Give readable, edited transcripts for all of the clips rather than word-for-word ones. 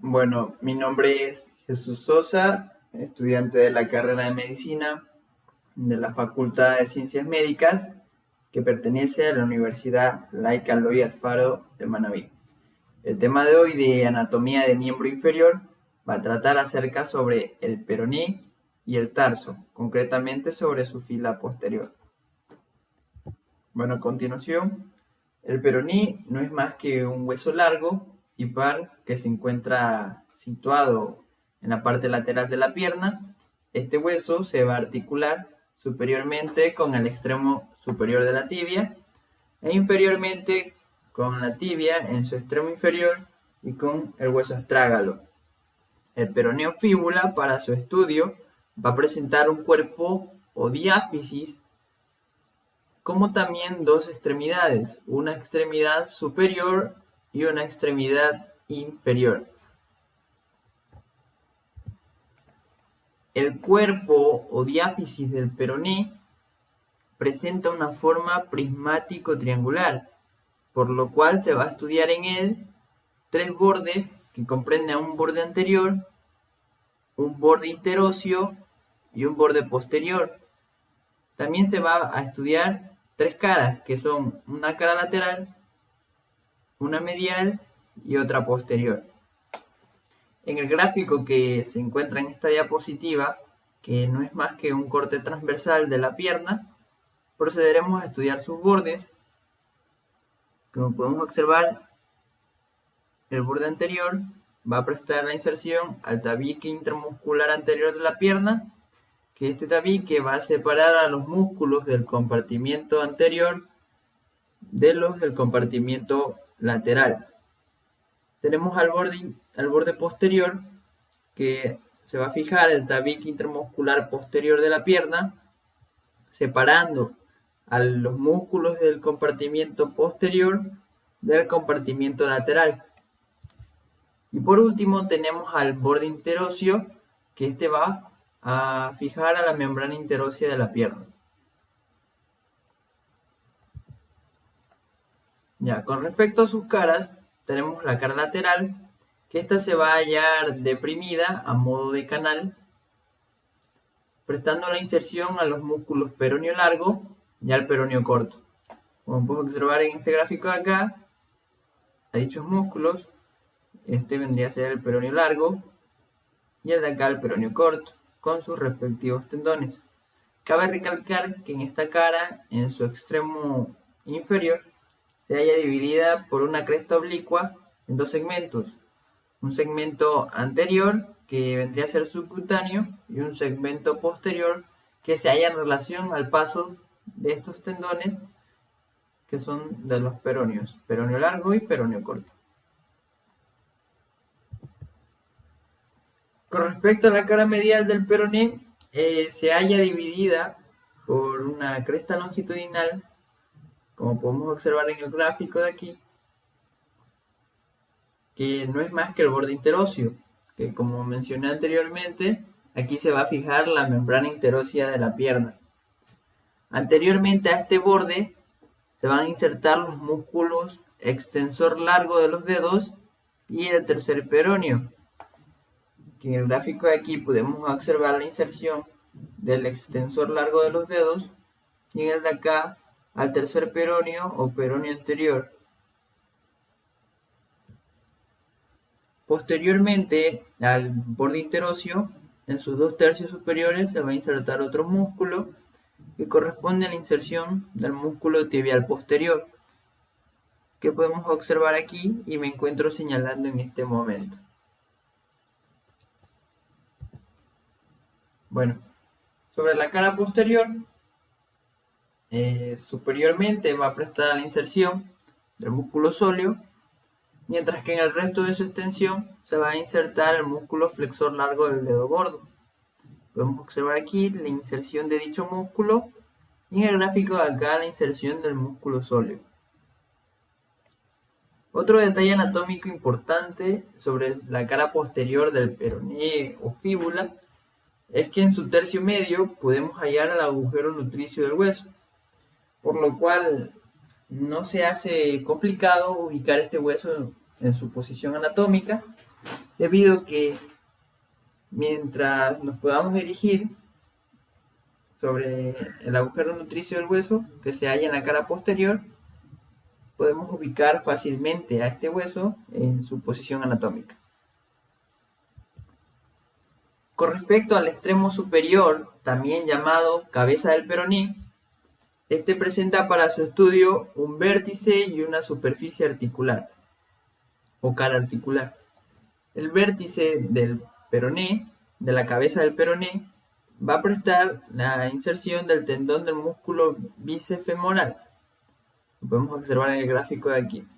Bueno, mi nombre es Jesús Sosa, estudiante de la carrera de Medicina de la Facultad de Ciencias Médicas, que pertenece a la Universidad Laica Eloy Alfaro de Manabí. El tema de hoy de anatomía de miembro inferior va a tratar acerca sobre el peroné y el tarso, concretamente sobre su fila posterior. Bueno, a continuación, el peroné no es más que un hueso largo y par que se encuentra situado en la parte lateral de la pierna. Este hueso se va a articular superiormente con el extremo superior de la tibia e inferiormente con la tibia en su extremo inferior y con el hueso astrágalo. El peroneo fíbula, para su estudio, va a presentar un cuerpo o diáfisis, como también dos extremidades, una extremidad superior y una extremidad inferior. El cuerpo o diáfisis del peroné presenta una forma prismático-triangular, por lo cual se va a estudiar en él tres bordes que comprenden un borde anterior, un borde interóseo y un borde posterior. También se va a estudiar tres caras, que son una cara lateral, una medial y otra posterior. En el gráfico que se encuentra en esta diapositiva, que no es más que un corte transversal de la pierna, procederemos a estudiar sus bordes. Como podemos observar, el borde anterior va a prestar la inserción al tabique intermuscular anterior de la pierna, que este tabique va a separar a los músculos del compartimiento anterior de los del compartimiento lateral. Tenemos al borde posterior, que se va a fijar el tabique intermuscular posterior de la pierna, separando a los músculos del compartimiento posterior del compartimiento lateral. Y por último tenemos al borde interóseo, que este va a fijar a la membrana interósea de la pierna. Ya, con respecto a sus caras, tenemos la cara lateral, que esta se va a hallar deprimida a modo de canal, prestando la inserción a los músculos peroneo largo y al peroneo corto. Como podemos observar en este gráfico de acá, a dichos músculos, este vendría a ser el peroneo largo y el de acá el peroneo corto, con sus respectivos tendones. Cabe recalcar que en esta cara, en su extremo inferior, se halla dividida por una cresta oblicua en dos segmentos. Un segmento anterior, que vendría a ser subcutáneo, y un segmento posterior, que se halla en relación al paso de estos tendones, que son de los peroneos, peroneo largo y peroneo corto. Con respecto a la cara medial del peroné, se halla dividida por una cresta longitudinal, como podemos observar en el gráfico de aquí, que no es más que el borde interóseo, que como mencioné anteriormente, aquí se va a fijar la membrana interósea de la pierna. Anteriormente a este borde se van a insertar los músculos extensor largo de los dedos y el tercer peroneo, que en el gráfico de aquí podemos observar la inserción del extensor largo de los dedos y en el de acá al tercer peroneo o peroneo anterior. Posteriormente al borde interóseo, en sus dos tercios superiores se va a insertar otro músculo que corresponde a la inserción del músculo tibial posterior, que podemos observar aquí y me encuentro señalando en este momento. Bueno, sobre la cara posterior, superiormente va a prestar a la inserción del músculo sóleo, mientras que en el resto de su extensión se va a insertar el músculo flexor largo del dedo gordo. Podemos observar aquí la inserción de dicho músculo y en el gráfico de acá la inserción del músculo sóleo. Otro detalle anatómico importante sobre la cara posterior del peroné o fíbula es que en su tercio medio podemos hallar el agujero nutricio del hueso, por lo cual no se hace complicado ubicar este hueso en su posición anatómica, debido a que mientras nos podamos dirigir sobre el agujero nutricio del hueso que se halla en la cara posterior, podemos ubicar fácilmente a este hueso en su posición anatómica. Con respecto al extremo superior, también llamado cabeza del peroné, este presenta para su estudio un vértice y una superficie articular o cara articular. El vértice del peroné, de la cabeza del peroné, va a prestar la inserción del tendón del músculo bíceps femoral. Lo podemos observar en el gráfico de aquí.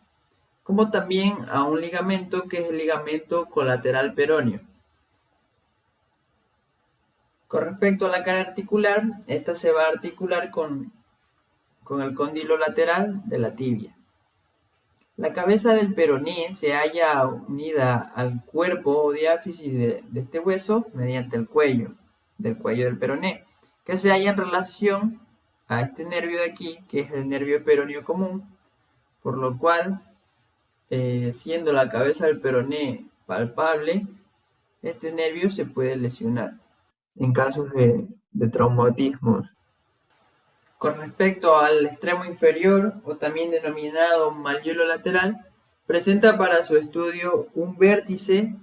Como también a un ligamento que es el ligamento colateral peroneo. Con respecto a la cara articular, esta se va a articular con el cóndilo lateral de la tibia. La cabeza del peroné se halla unida al cuerpo o diáfisis de este hueso mediante el cuello del peroné, que se halla en relación a este nervio de aquí, que es el nervio peroneo común, por lo cual, siendo la cabeza del peroné palpable, este nervio se puede lesionar en casos de traumatismos. Con respecto al extremo inferior, o también denominado malleolo lateral, presenta para su estudio un vértice,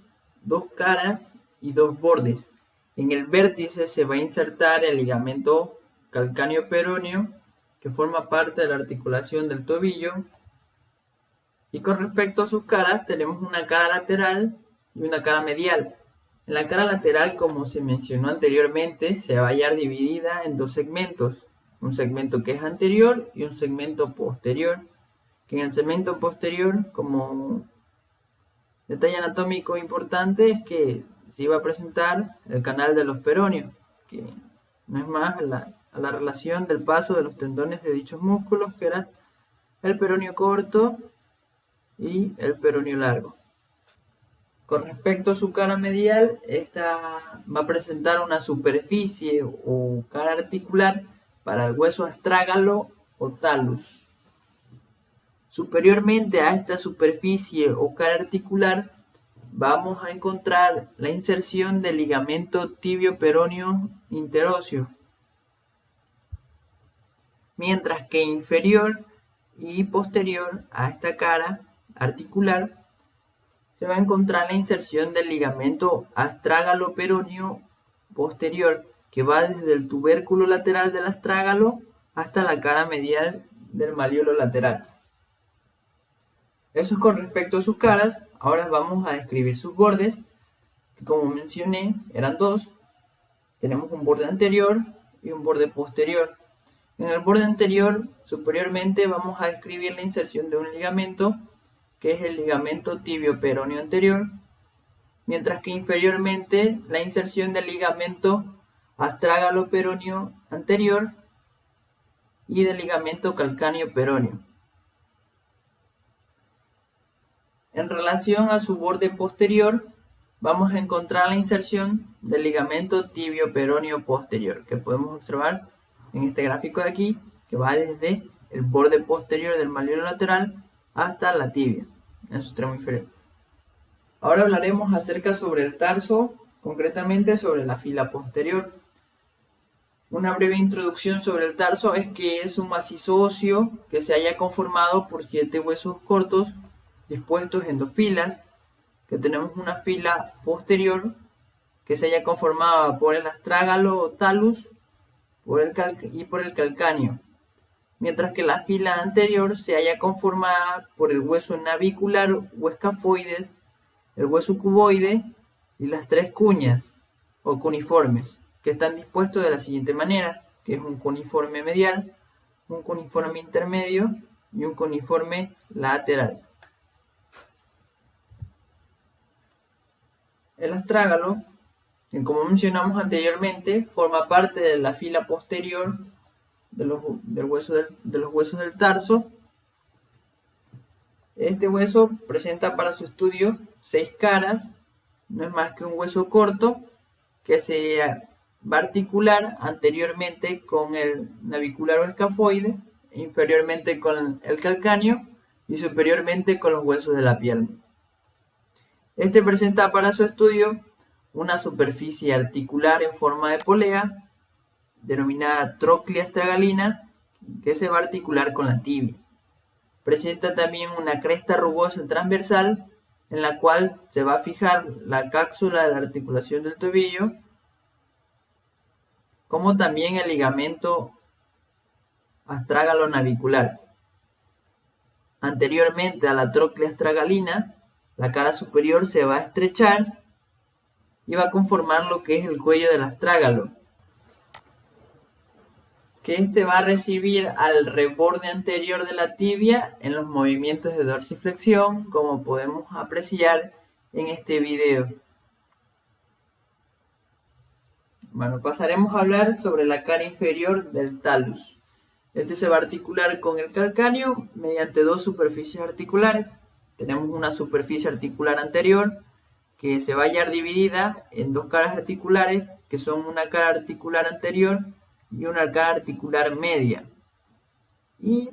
dos caras y dos bordes. En el vértice se va a insertar el ligamento calcáneo peroneo, que forma parte de la articulación del tobillo. Y con respecto a sus caras, tenemos una cara lateral y una cara medial. En la cara lateral, como se mencionó anteriormente, se va a hallar dividida en dos segmentos. Un segmento que es anterior y un segmento posterior. Que en el segmento posterior, como detalle anatómico importante, es que se iba a presentar el canal de los peroneos, que no es más a la relación del paso de los tendones de dichos músculos, que era el peroneo corto y el peroneo largo. Con respecto a su cara medial, esta va a presentar una superficie o cara articular para el hueso astrágalo o talus. Superiormente a esta superficie o cara articular, vamos a encontrar la inserción del ligamento tibio peroneo interóseo, mientras que inferior y posterior a esta cara articular se va a encontrar la inserción del ligamento astrágalo peroneo posterior, que va desde el tubérculo lateral del astrágalo hasta la cara medial del malleolo lateral. Eso es con respecto a sus caras. Ahora vamos a describir sus bordes, que como mencioné eran dos. Tenemos un borde anterior y un borde posterior. En el borde anterior, superiormente, vamos a describir la inserción de un ligamento, que es el ligamento tibio peroneo anterior, mientras que inferiormente la inserción del ligamento astrágalo peroneo anterior y del ligamento calcáneo peroneo. En relación a su borde posterior, vamos a encontrar la inserción del ligamento tibio peroneo posterior, que podemos observar en este gráfico de aquí, que va desde el borde posterior del malleolo lateral hasta la tibia, en su extremo inferior. Ahora hablaremos acerca sobre el tarso, concretamente sobre la fila posterior. Una breve introducción sobre el tarso es que es un macizo óseo que se haya conformado por 7 huesos cortos dispuestos en dos filas, que tenemos una fila posterior que se haya conformado por el astrágalo o talus y por el calcáneo, mientras que la fila anterior se haya conformada por el hueso navicular o escafoides, el hueso cuboide y las 3 cuñas o cuniformes, que están dispuestos de la siguiente manera, que es un cuniforme medial, un cuniforme intermedio y un cuniforme lateral. El astrágalo, que como mencionamos anteriormente, forma parte de la fila posterior de los huesos del tarso. Este hueso presenta para su estudio 6 caras, no es más que un hueso corto que se va a articular anteriormente con el navicular o escafoide, inferiormente con el calcáneo y superiormente con los huesos de la pierna. Este presenta para su estudio una superficie articular en forma de polea, denominada tróclea astragalina, que se va a articular con la tibia. Presenta también una cresta rugosa transversal, en la cual se va a fijar la cápsula de la articulación del tobillo, como también el ligamento astrágalo-navicular. Anteriormente a la tróclea astragalina, la cara superior se va a estrechar y va a conformar lo que es el cuello del astrágalo, que este va a recibir al reborde anterior de la tibia en los movimientos de dorsiflexión, como podemos apreciar en este video. Bueno, pasaremos a hablar sobre la cara inferior del talus. Este se va a articular con el calcáneo mediante dos superficies articulares. Tenemos una superficie articular anterior que se va a hallar dividida en dos caras articulares, que son una cara articular anterior y una cara articular media. Y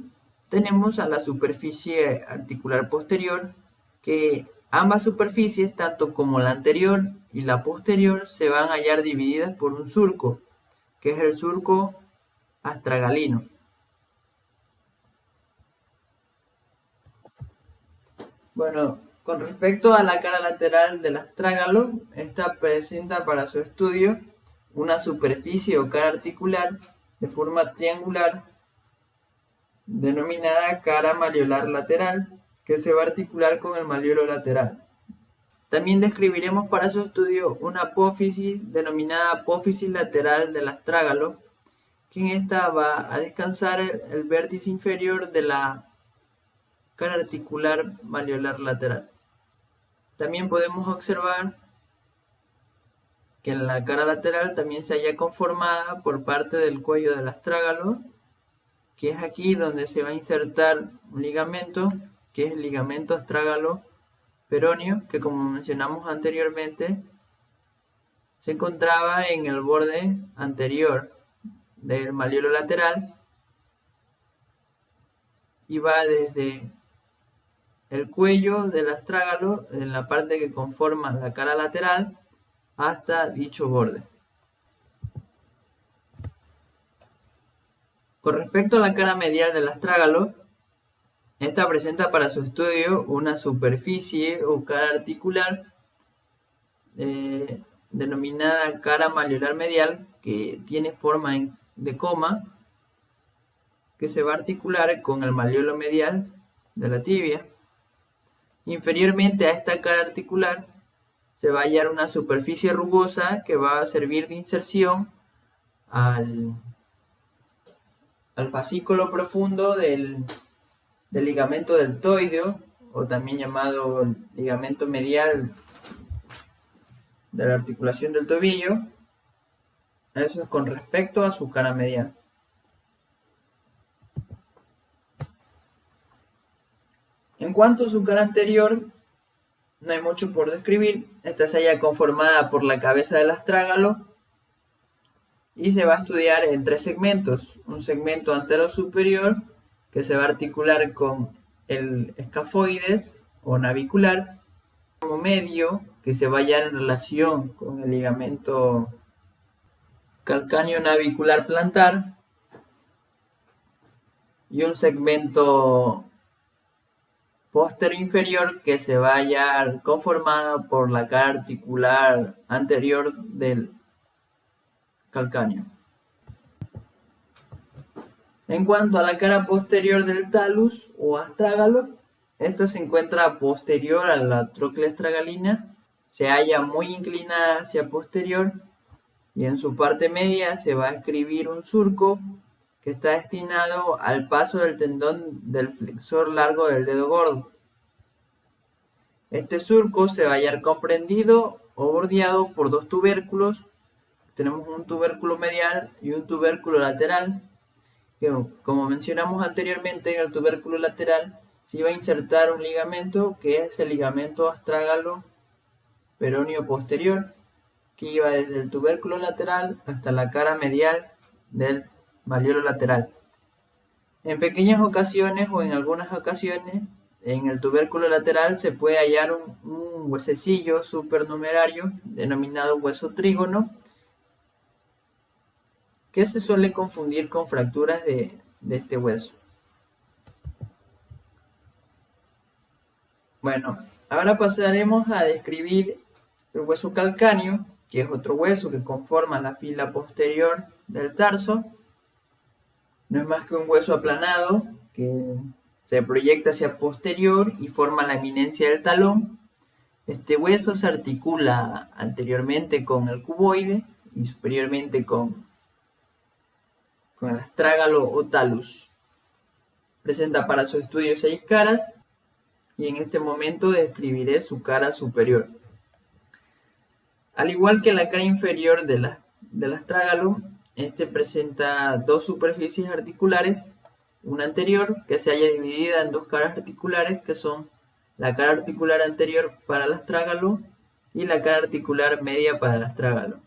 tenemos a la superficie articular posterior, que ambas superficies, tanto como la anterior y la posterior, se van a hallar divididas por un surco, que es el surco astragalino. Bueno, con respecto a la cara lateral del astrágalo, esta presenta para su estudio una superficie o cara articular de forma triangular denominada cara malleolar lateral, que se va a articular con el malleolo lateral. También describiremos para su estudio una apófisis denominada apófisis lateral del astrágalo, que en esta va a descansar el vértice inferior de la cara articular malleolar lateral. También podemos observar que en la cara lateral también se halla conformada por parte del cuello del astrágalo, que es aquí donde se va a insertar un ligamento, que es el ligamento astrágalo peroneo, que como mencionamos anteriormente, se encontraba en el borde anterior del malleolo lateral y va desde el cuello del astrágalo, en la parte que conforma la cara lateral, hasta dicho borde. Con respecto a la cara medial del astrágalo, esta presenta para su estudio una superficie o cara articular denominada cara malleolar medial, que tiene forma de coma, que se va a articular con el malleolo medial de la tibia. Inferiormente a esta cara articular se va a hallar una superficie rugosa que va a servir de inserción al fascículo profundo del ligamento deltoideo, o también llamado ligamento medial de la articulación del tobillo. Eso es con respecto a su cara medial. En cuanto a su cara anterior, no hay mucho por describir. Esta se halla conformada por la cabeza del astrágalo y se va a estudiar en tres segmentos. Un segmento antero superior que se va a articular con el escafoides o navicular, como medio que se va a hallar en relación con el ligamento calcáneo navicular plantar, y un segmento póstero inferior que se va a hallar conformado por la cara articular anterior del calcáneo. En cuanto a la cara posterior del talus o astrágalo, esta se encuentra posterior a la tróclea astragalina, se halla muy inclinada hacia posterior y en su parte media se va a escribir un surco que está destinado al paso del tendón del flexor largo del dedo gordo. Este surco se va a hallar comprendido o bordeado por dos tubérculos. Tenemos un tubérculo medial y un tubérculo lateral, que, como mencionamos anteriormente, en el tubérculo lateral se iba a insertar un ligamento que es el ligamento astrágalo peroneo posterior, que iba desde el tubérculo lateral hasta la cara medial del malleolo lateral. En pequeñas ocasiones o en algunas ocasiones, en el tubérculo lateral se puede hallar un huesecillo supernumerario denominado hueso trígono, que se suele confundir con fracturas de este hueso. Bueno, ahora pasaremos a describir el hueso calcáneo, que es otro hueso que conforma la fila posterior del tarso. No es más que un hueso aplanado que se proyecta hacia posterior y forma la eminencia del talón. Este hueso se articula anteriormente con el cuboide y superiormente con el astrágalo o talus. Presenta para su estudio 6 caras y en este momento describiré su cara superior. Al igual que la cara inferior del astrágalo, este presenta dos superficies articulares, una anterior que se halla dividida en dos caras articulares que son la cara articular anterior para el astrágalo y la cara articular media para el astrágalo.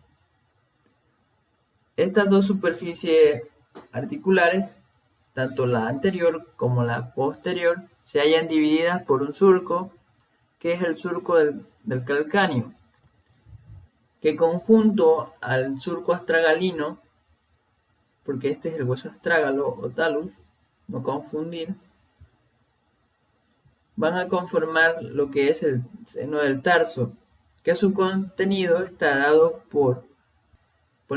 Estas dos superficies articulares, tanto la anterior como la posterior, se hallan divididas por un surco, que es el surco del calcáneo, que conjunto al surco astragalino, porque este es el hueso astrágalo o talus, no confundir, van a conformar lo que es el seno del tarso, que su contenido está dado por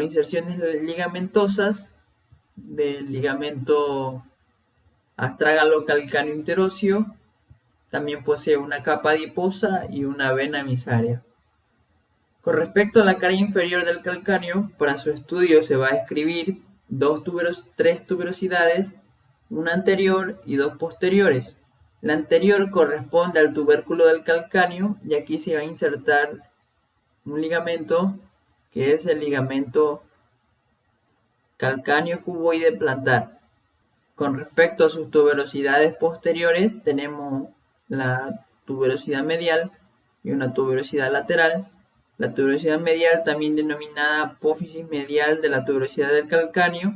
inserciones ligamentosas del ligamento astrágalo calcáneo interóseo. También posee una capa adiposa y una vena emisaria. Con respecto a la cara inferior del calcáneo, para su estudio se va a describir tres tuberosidades, una anterior y dos posteriores. La anterior corresponde al tubérculo del calcáneo y aquí se va a insertar un ligamento que es el ligamento calcáneo cuboide plantar. Con respecto a sus tuberosidades posteriores, tenemos la tuberosidad medial y una tuberosidad lateral. La tuberosidad medial, también denominada apófisis medial de la tuberosidad del calcáneo,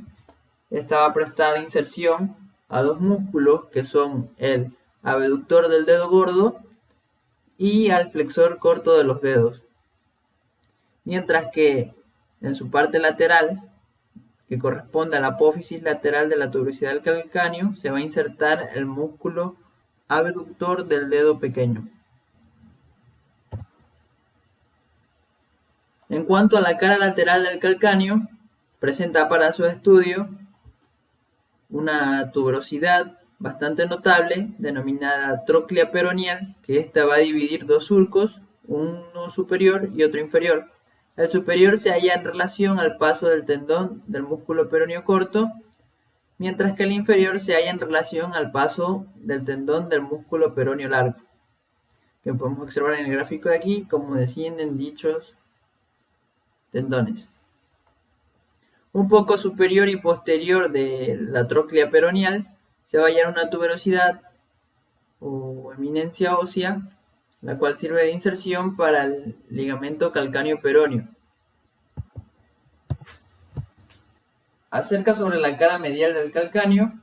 esta va a prestar inserción a dos músculos que son el abductor del dedo gordo y al flexor corto de los dedos. Mientras que en su parte lateral, que corresponde a la apófisis lateral de la tuberosidad del calcáneo, se va a insertar el músculo abductor del dedo pequeño. En cuanto a la cara lateral del calcáneo, presenta para su estudio una tuberosidad bastante notable denominada tróclea peroneal, que esta va a dividir dos surcos, uno superior y otro inferior. El superior se halla en relación al paso del tendón del músculo peroneo corto, mientras que el inferior se halla en relación al paso del tendón del músculo peroneo largo, que podemos observar en el gráfico de aquí cómo descienden dichos tendones. Un poco superior y posterior de la tróclea peroneal se va a hallar una tuberosidad o eminencia ósea, la cual sirve de inserción para el ligamento calcáneo peroneo. Acerca sobre la cara medial del calcáneo,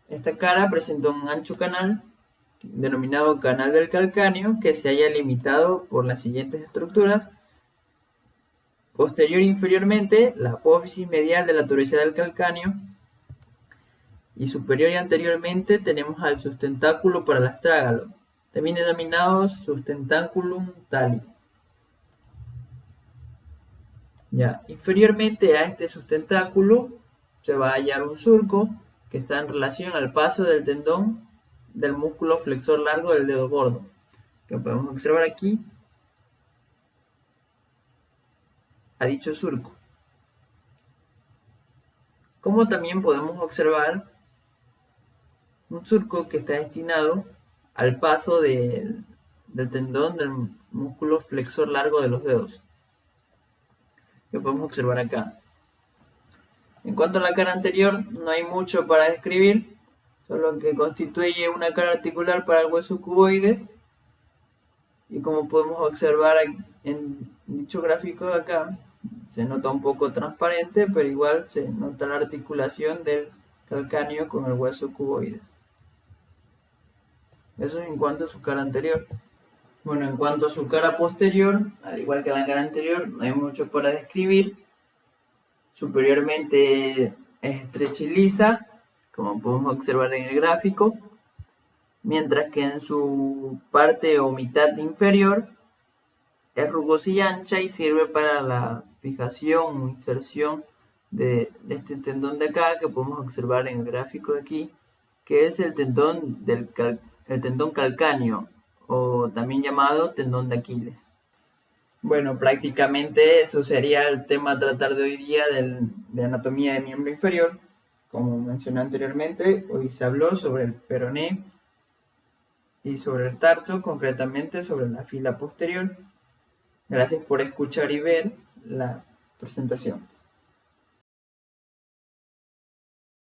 esta cara presenta un ancho canal denominado canal del calcáneo que se halla limitado por las siguientes estructuras. Posterior e inferiormente, la apófisis medial de la tuberosidad del calcáneo, y superior y anteriormente tenemos al sustentáculo para el astrágalo, también denominado sustentáculum tali. Inferiormente a este sustentáculo se va a hallar un surco que está en relación al paso del tendón del músculo flexor largo del dedo gordo, que podemos observar aquí a dicho surco. Como también podemos observar un surco que está destinado al paso del tendón del músculo flexor largo de los dedos, que podemos observar acá. En cuanto a la cara anterior, no hay mucho para describir, solo que constituye una cara articular para el hueso cuboides, y como podemos observar en Dicho gráfico de acá se nota un poco transparente, pero igual se nota la articulación del calcáneo con el hueso cuboide. Eso es en cuanto a su cara anterior. Bueno, en cuanto a su cara posterior, al igual que la cara anterior, no hay mucho para describir. Superiormente es estrecha y lisa, como podemos observar en el gráfico, mientras que en su parte o mitad inferior es rugosa y ancha y sirve para la fijación o inserción de este tendón de acá que podemos observar en el gráfico de aquí, que es el tendón, el tendón calcáneo o también llamado tendón de Aquiles. Bueno, prácticamente eso sería el tema a tratar de hoy día de anatomía de miembro inferior. Como mencioné anteriormente, hoy se habló sobre el peroné y sobre el tarso, concretamente sobre la fila posterior. Gracias por escuchar y ver la presentación.